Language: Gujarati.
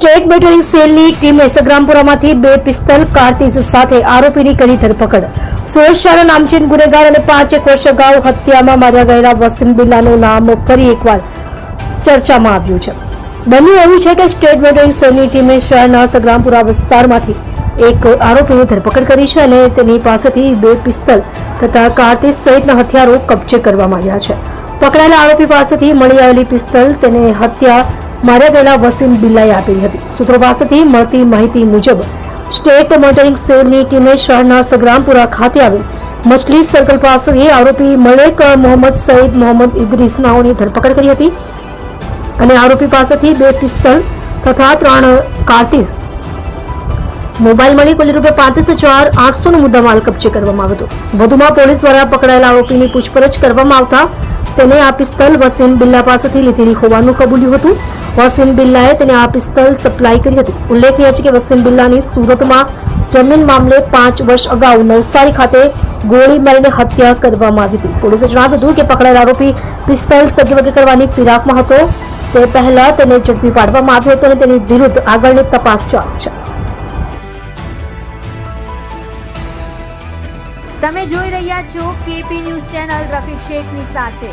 સ્ટેટ મોટરિંગ સેલની ટીમે સગ્રામપુરામાંથી 2 પિસ્તલ કારતીસ સાથે આરોપીની કરી ધરપકડ. સુરત શહેરના નામચીન ગુનેગાર અને 5 વર્ષ અગાઉ હત્યામાં માર્યા ગયેલા વસીમ બિલ્લાનું નામ ફરી એકવાર ચર્ચામાં આવ્યું છે. બન્યું એવું છે કે સ્ટેટ મોટરિંગ સેલની ટીમે શહેરના સગ્રામપુરા વિસ્તારમાંથી એક આરોપીની ધરપકડ કરી છે અને તેની પાસેથી 2 પિસ્તલ તથા કારતીસ સહિતના હથિયારો કબજે કરવામાં આવ્યા છે. પકડાયેલા આરોપી પાસેથી મળી આવેલી પિસ્તલ તેને હત્યા માર્યા ગયેલા વસીમ બિલ્લાએ આપી હતી. સૂત્રો પાસેથી મળતી માહિતી મુજબ સ્ટેટ મોટરિંગ સેલની ટીમે શહેરના સગ્રામપુરા ખાતે આવેલ મછલી સર્કલ પાસેથી આરોપી મલેક મોહમ્મદ સઈદ મોહમ્મદ ઇદ્રીસ નાઓની ધરપકડ કરી હતી અને આરોપી પાસેથી 2 પિસ્તલ તથા 3 કારતીસ મોબાઈલ મળી કુલ ₹35,800 નો મુદ્દામાલ કબજે કરવામાં આવ્યો હતો. વધુમાં પોલીસ દ્વારા પકડાયેલા આરોપીની પૂછપરછ કરવામાં આવતા તેને આ પિસ્તલ વસીમ બિલ્લા પાસેથી લીધેલી હોવાનું કબૂલ્યું હતું. વસીમ બિલ્લાએ તેને આ પિસ્તલ સપ્લાય કરી હતી. ઉલ્લેખનીય છે કે વસીમ બિલ્લાની સુરતમાં જમીન મામલે 5 વર્ષ અગાઉ નવસારી ખાતે ગોળી મારીને હત્યા કરવામાં આવી હતી. પોલીસે જણાવ્યું હતું કે પકડાયેલા આરોપી પિસ્તલ સગવડ કરવાની ફિરાકમાં હતો. તે પહેલા તેને ઝડપી પાડવામાં આવ્યો હતો અને તેની વિરુદ્ધ આગળની તપાસ ચાલુ છે. તમે જોઈ રહ્યા છો કેપી ન્યૂઝ ચેનલ રફીક શેખની સાથે.